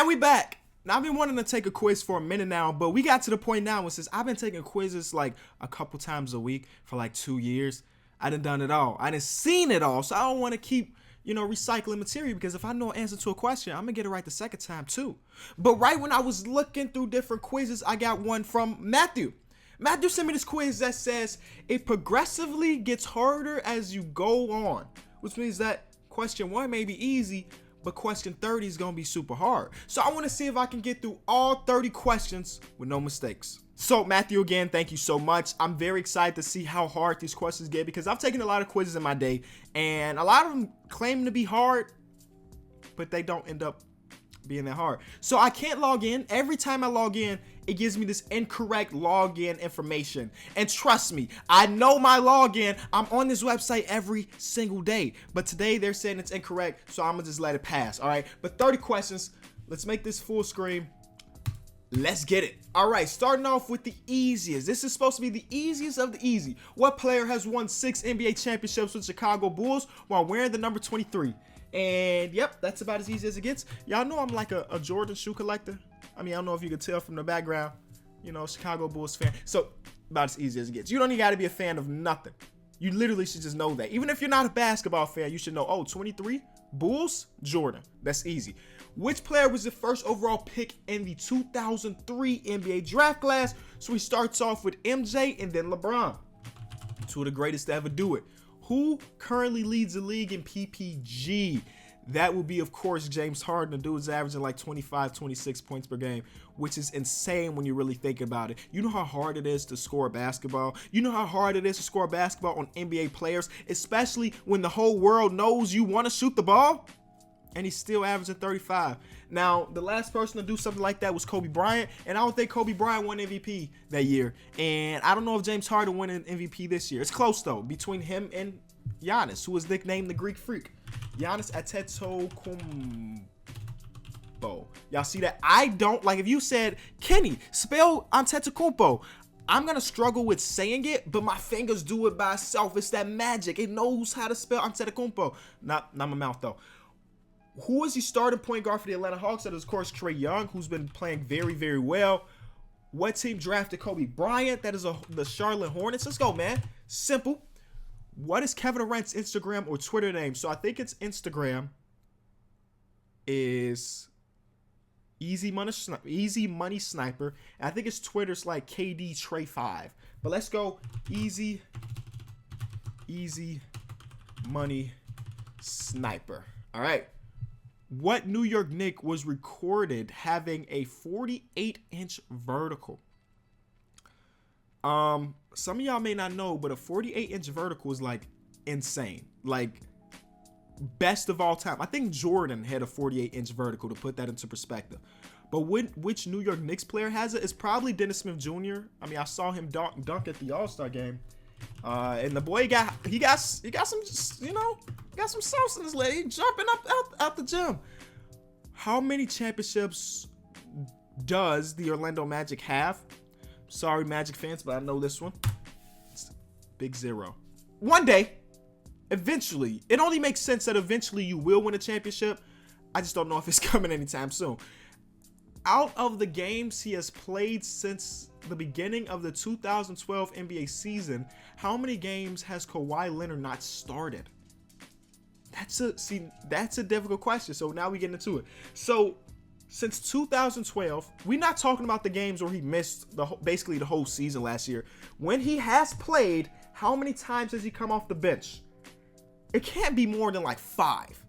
And we back. Now, I've been wanting to take a quiz for a minute now, but we got to the point now where since I've been taking quizzes like a couple times a week for like 2 years, I done it all. I done seen it all, so I don't want to keep, recycling material, because if I know an answer to a question, I'm going to get it right the second time too. But right when I was looking through different quizzes, I got one from Matthew. Matthew sent me this quiz that says it progressively gets harder as you go on, which means that question 1 may be easy, but question 30 is going to be super hard. So I want to see if I can get through all 30 questions with no mistakes. So Matthew, again, thank you so much. I'm very excited to see how hard these questions get, because I've taken a lot of quizzes in my day and a lot of them claim to be hard, but they don't end up being that hard. So I can't log in. Every time I log in, it gives me this incorrect login information. And trust me, I know my login. I'm on this website every single day, but today they're saying it's incorrect, so I'm gonna just let it pass. All right, but 30 questions. Let's make this full screen. Let's get it. All right, starting off with the easiest. This is supposed to be the easiest of the easy. What player has won 6 NBA championships with Chicago Bulls while wearing the number 23? And yep, that's about as easy as it gets. Y'all know I'm like a Jordan shoe collector. I mean, I don't know if you could tell from the background, Chicago Bulls fan. So about as easy as it gets. You don't even got to be a fan of nothing. You literally should just know that. Even if you're not a basketball fan, you should know, 23, Bulls, Jordan. That's easy. Which player was the first overall pick in the 2003 NBA draft class? So he starts off with MJ and then LeBron. 2 of the greatest to ever do it. Who currently leads the league in PPG? That would be, of course, James Harden. The dude is averaging like 25, 26 points per game, which is insane when you really think about it. You know how hard it is to score basketball? You know how hard it is to score basketball on NBA players, especially when the whole world knows you want to shoot the ball? And he's still averaging 35. Now, the last person to do something like that was Kobe Bryant, and I don't think Kobe Bryant won MVP that year. And I don't know if James Harden won an MVP this year. It's close, though, between him and Giannis, who was nicknamed the Greek Freak. Giannis Antetokounmpo. Y'all see that? I don't, like, if you said, Kenny, spell Antetokounmpo, I'm going to struggle with saying it, but my fingers do it by itself. It's that magic. It knows how to spell Antetokounmpo. Not my mouth, though. Who is the starting point guard for the Atlanta Hawks? That is, of course, Trae Young, who's been playing very, very well. What team drafted Kobe Bryant? That is the Charlotte Hornets. Let's go, man. Simple. What is Kevin Durant's Instagram or Twitter name? So I think its Instagram is Easy Money Sniper. And I think its Twitter's like KD Trey 5. But let's go Easy Money Sniper. All right. What New York Knick was recorded having a 48-inch vertical? Some of y'all may not know, but a 48-inch vertical is like insane. Like best of all time. I think Jordan had a 48-inch vertical, to put that into perspective. But which New York Knicks player has it? It's probably Dennis Smith Jr. I mean, I saw him dunk at the All-Star game. And the boy got some, got some sauce in his leg. He jumping out the gym. How many championships does the Orlando Magic have? Sorry, Magic fans, but I know this one. It's big 0. One day, eventually, it only makes sense that eventually you will win a championship. I just don't know if it's coming anytime soon. Out of the games he has played since the beginning of the 2012 NBA season, how many games has Kawhi Leonard not started? That's a difficult question. So now we get into it. So since 2012, we're not talking about the games where he missed basically the whole season last year. When he has played, how many times has he come off the bench? It can't be more than like 5.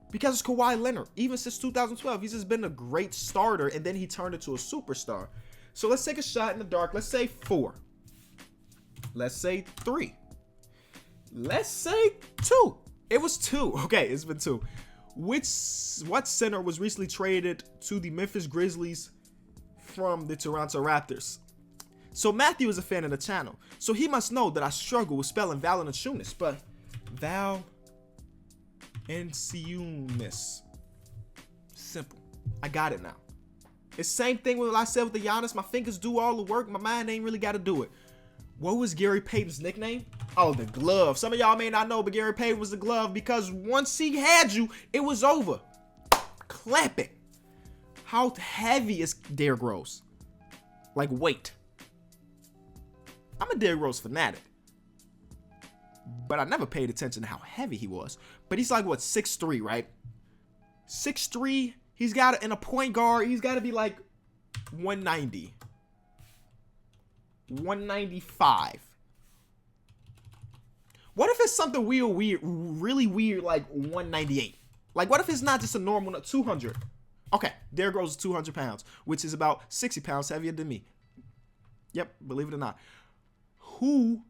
Because it's Kawhi Leonard. Even since 2012, he's just been a great starter, and then he turned into a superstar. So let's take a shot in the dark. Let's say 4. Let's say 3. Let's say 2. It was 2. Okay, it's been 2. What center was recently traded to the Memphis Grizzlies from the Toronto Raptors? So Matthew is a fan of the channel, so he must know that I struggle with spelling Valanciunas, but Valanciunas. Simple. I got it now. It's same thing with what I said with the Giannis. My fingers do all the work. My mind ain't really got to do it. What was Gary Payton's nickname? Oh, the glove. Some of y'all may not know, but Gary Payton was the glove because once he had you, it was over. Clap it. How heavy is Derrick Rose? Like weight. I'm a Derrick Rose fanatic. But I never paid attention to how heavy he was. But he's like, what, 6'3", right? 6'3", he's got, in a point guard, he's got to be like 190. 195. What if it's something really weird, like 198? Like, what if it's not just a normal 200? Okay, Derrick Rose is 200 pounds, which is about 60 pounds heavier than me. Yep, believe it or not. Who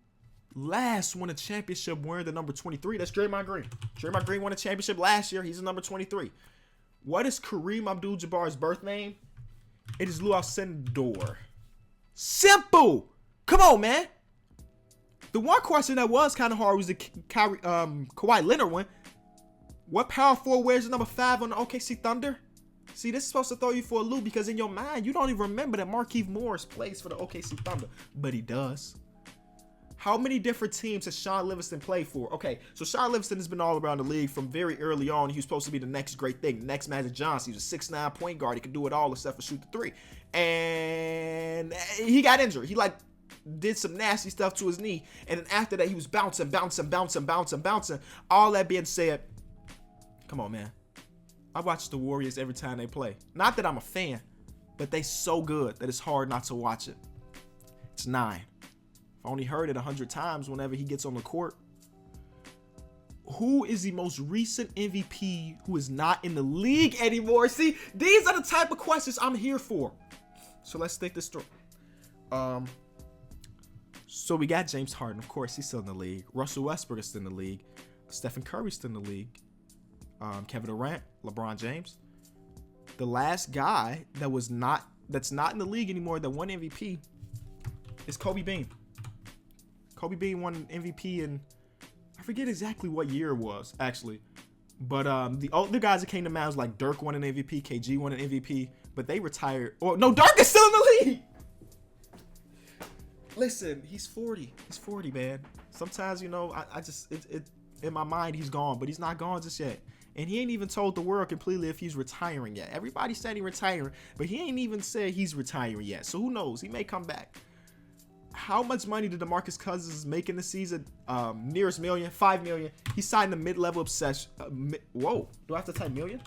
last won a championship wearing the number 23? That's Draymond Green. Draymond Green won a championship last year. He's the number 23. What is Kareem Abdul-Jabbar's birth name? It is Lou Alcindor. Simple. Come on, man. The one question that was kind of hard was the Kawhi Leonard one. What power forward wears the number 5 on the OKC Thunder? See, this is supposed to throw you for a loop because in your mind, you don't even remember that Markieff Morris plays for the OKC Thunder. But he does. How many different teams has Sean Livingston played for? Okay, so Sean Livingston has been all around the league from very early on. He was supposed to be the next great thing, next Magic Johnson. He was a 6'9" point guard. He could do it all except for shoot the three. And he got injured. He did some nasty stuff to his knee. And then after that, he was bouncing. All that being said, come on, man. I watch the Warriors every time they play. Not that I'm a fan, but they so good that it's hard not to watch it. It's 9. I only heard it 100 times whenever he gets on the court. Who is the most recent MVP who is not in the league anymore? See, these are the type of questions I'm here for. So let's take this through. So we got James Harden. Of course, he's still in the league. Russell Westbrook is still in the league. Stephen Curry's still in the league. Kevin Durant, LeBron James. The last guy that's not in the league anymore that won MVP is Kobe Bean. Kobe Bean won MVP in, I forget exactly what year it was, actually. But the other guys that came to mind was like Dirk won an MVP, KG won an MVP, but they retired. Oh, no, Dirk is still in the league! Listen, he's 40. He's 40, man. Sometimes, I just, in my mind, he's gone, but he's not gone just yet. And he ain't even told the world completely if he's retiring yet. Everybody said he's retiring, but he ain't even said he's retiring yet. So who knows? He may come back. How much money did DeMarcus Cousins make in the season? Nearest million, $5 million. He signed a mid-level obsession. Whoa, do I have to type million?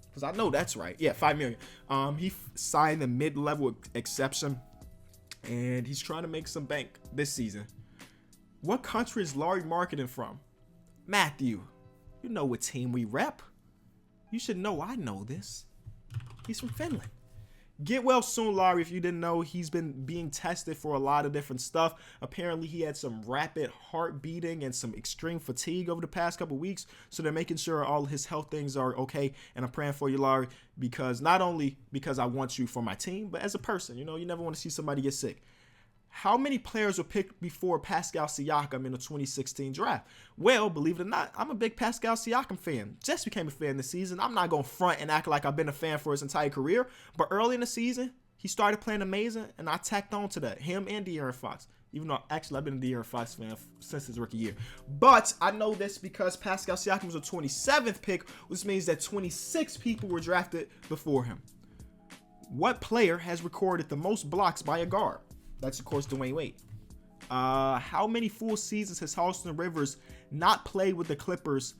Because I know that's right. Yeah, $5 million. He signed a mid-level exception, and he's trying to make some bank this season. What country is Larry marketing from? Matthew, you know what team we rep. You should know I know this. He's from Finland. Get well soon, Larry. If you didn't know, he's been being tested for a lot of different stuff. Apparently, he had some rapid heart beating and some extreme fatigue over the past couple weeks. So they're making sure all his health things are okay. And I'm praying for you, Larry, because not only because I want you for my team, but as a person, you never want to see somebody get sick. How many players were picked before Pascal Siakam in the 2016 draft? Well, believe it or not, I'm a big Pascal Siakam fan. Just became a fan this season. I'm not going to front and act like I've been a fan for his entire career. But early in the season, he started playing amazing, and I tacked on to that. Him and De'Aaron Fox. Even though, actually, I've been a De'Aaron Fox fan since his rookie year. But I know this because Pascal Siakam was a 27th pick, which means that 26 people were drafted before him. What player has recorded the most blocks by a guard? That's, of course, Dwayne Wade. How many full seasons has Austin Rivers not played with the Clippers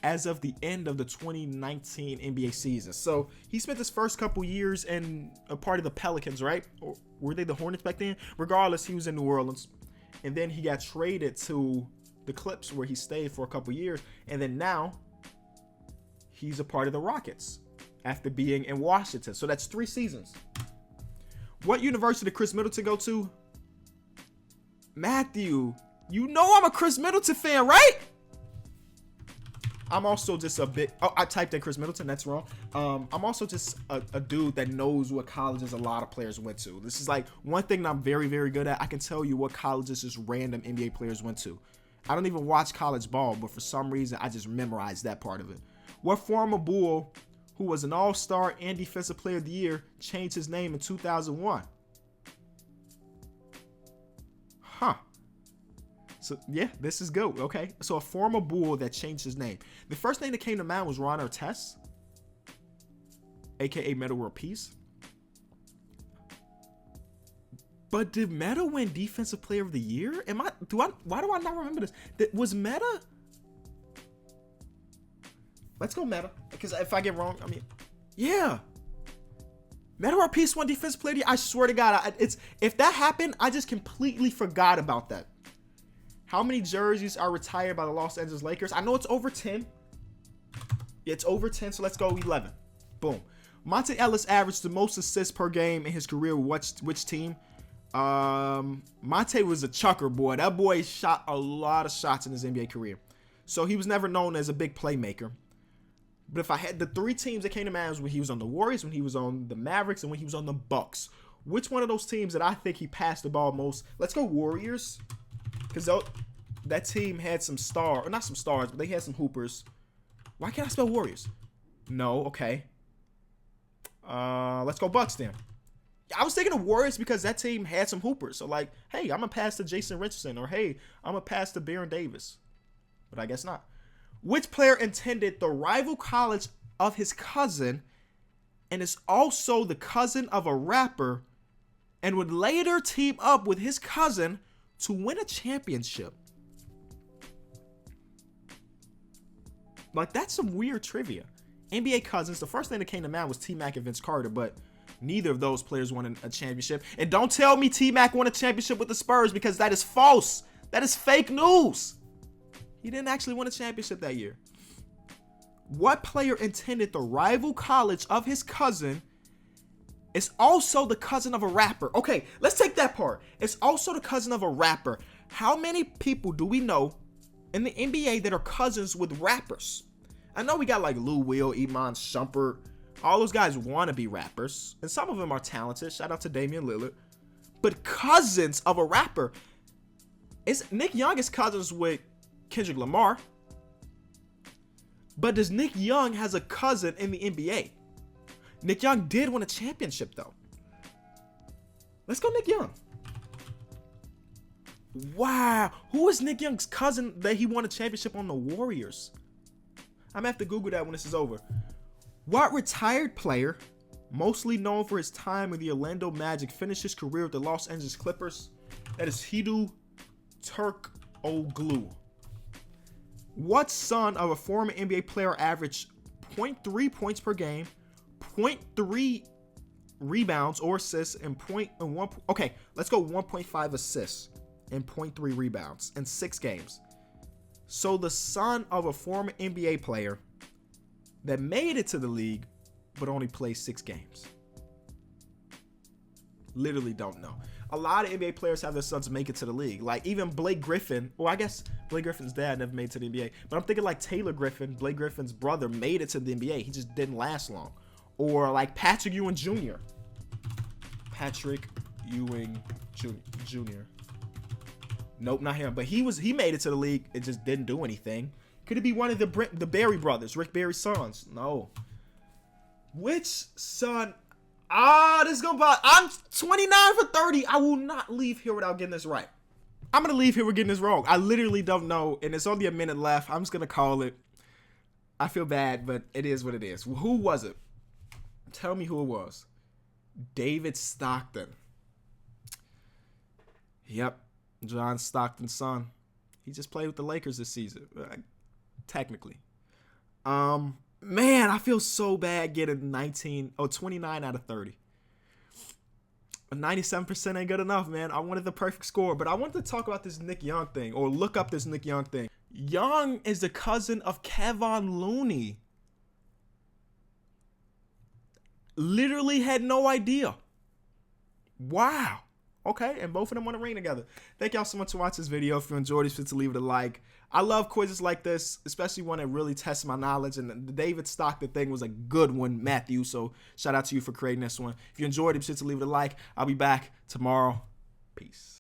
as of the end of the 2019 NBA season? So he spent his first couple years in a part of the Pelicans, right? Or were they the Hornets back then? Regardless, he was in New Orleans. And then he got traded to the Clips where he stayed for a couple years. And then now he's a part of the Rockets after being in Washington. So that's 3 seasons. What university did Chris Middleton go to? Matthew, you know I'm a Chris Middleton fan, right? I'm also just a bit... Oh, I typed in Chris Middleton. That's wrong. I'm also just a dude that knows what colleges a lot of players went to. This is like one thing that I'm very, very good at. I can tell you what colleges just random NBA players went to. I don't even watch college ball, but for some reason, I just memorized that part of it. What former Bull, who was an all-star and defensive player of the year, changed his name in 2001? Huh. So, yeah, this is good, okay? So, a former Bull that changed his name. The first name that came to mind was Ron Artest. aka Metta World Peace. But did Metta win Defensive Player of the Year? Why do I not remember this? Was Metta? Let's go Metta. Because if I get wrong, I mean, yeah. Metta World Peace won Defensive Player of the Year. I swear to God, if that happened, I just completely forgot about that. How many jerseys are retired by the Los Angeles Lakers? I know it's over 10. It's over 10, so let's go 11. Boom. Monte Ellis averaged the most assists per game in his career with which team? Monte was a chucker, boy. That boy shot a lot of shots in his NBA career. So he was never known as a big playmaker. But if I had the three teams that came to mind was when he was on the Warriors, when he was on the Mavericks, and when he was on the Bucks. Which one of those teams that I think he passed the ball most? Let's go Warriors. Because that team had some stars, or not some stars, but they had some hoopers. Why can't I spell Warriors? No, okay. Let's go Bucks then. I was thinking of Warriors because that team had some hoopers. So like, hey, I'm going to pass to Jason Richardson. Or hey, I'm going to pass to Baron Davis. But I guess not. Which player attended the rival college of his cousin and is also the cousin of a rapper and would later team up with his cousin to win a championship? Like, that's some weird trivia. NBA cousins, the first thing that came to mind was T-Mac and Vince Carter, but neither of those players won a championship. And don't tell me T-Mac won a championship with the Spurs, because that is false. That is fake news. He didn't actually win a championship that year. What player attended the rival college of his cousin is also the cousin of a rapper? Okay, let's take that part. It's also the cousin of a rapper. How many people do we know in the NBA that are cousins with rappers? I know we got like Lou Will, Iman Shumpert. All those guys want to be rappers, and some of them are talented. Shout out to Damian Lillard. But cousins of a rapper. Nick Young is cousins with Kendrick Lamar. But does Nick Young has a cousin in the NBA? Nick Young did win a championship though. Let's go Nick Young. Wow. Who is Nick Young's cousin that he won a championship on the Warriors? I'm gonna have to Google that when this is over. What retired player, mostly known for his time in the Orlando Magic, finished his career with the Los Angeles Clippers? That is Hedo Turkoglu. What son of a former NBA player averaged 0.3 points per game, 0.3 rebounds or assists, and 1.5 assists and 0.3 rebounds in 6 games? So the son of a former NBA player that made it to the league but only played 6 games. Literally don't know. A lot of NBA players have their sons make it to the league. Like even Blake Griffin. Well, I guess Blake Griffin's dad never made it to the NBA. But I'm thinking like Taylor Griffin, Blake Griffin's brother, made it to the NBA. He just didn't last long. Or like Patrick Ewing Jr. Patrick Ewing Jr. Nope, not him. But he made it to the league. It just didn't do anything. Could it be one of the Barry brothers, Rick Barry's sons? No. Which son? This is gonna bother. I'm 29 for 30. I will not leave here without getting this right. I'm gonna leave here with getting this wrong. I literally don't know, and it's only a minute left. I'm just gonna call it. I feel bad, but it is what it is. Who was it? Tell me who it was. David Stockton. Yep, John Stockton's son. He just played with the Lakers this season, technically. Man, I feel so bad getting 29 out of 30. 97% ain't good enough, man. I wanted the perfect score, but I wanted to talk about this Nick Young thing, or look up this Nick Young thing. Young is the cousin of Kevon Looney. Literally had no idea. Wow. Okay, and both of them want to ring together. Thank y'all so much for watching this video. If you enjoyed this, please leave it a like. I love quizzes like this, especially one that really tests my knowledge. And the David Stockton thing was a good one, Matthew. So shout out to you for creating this one. If you enjoyed it, please leave it a like. I'll be back tomorrow. Peace.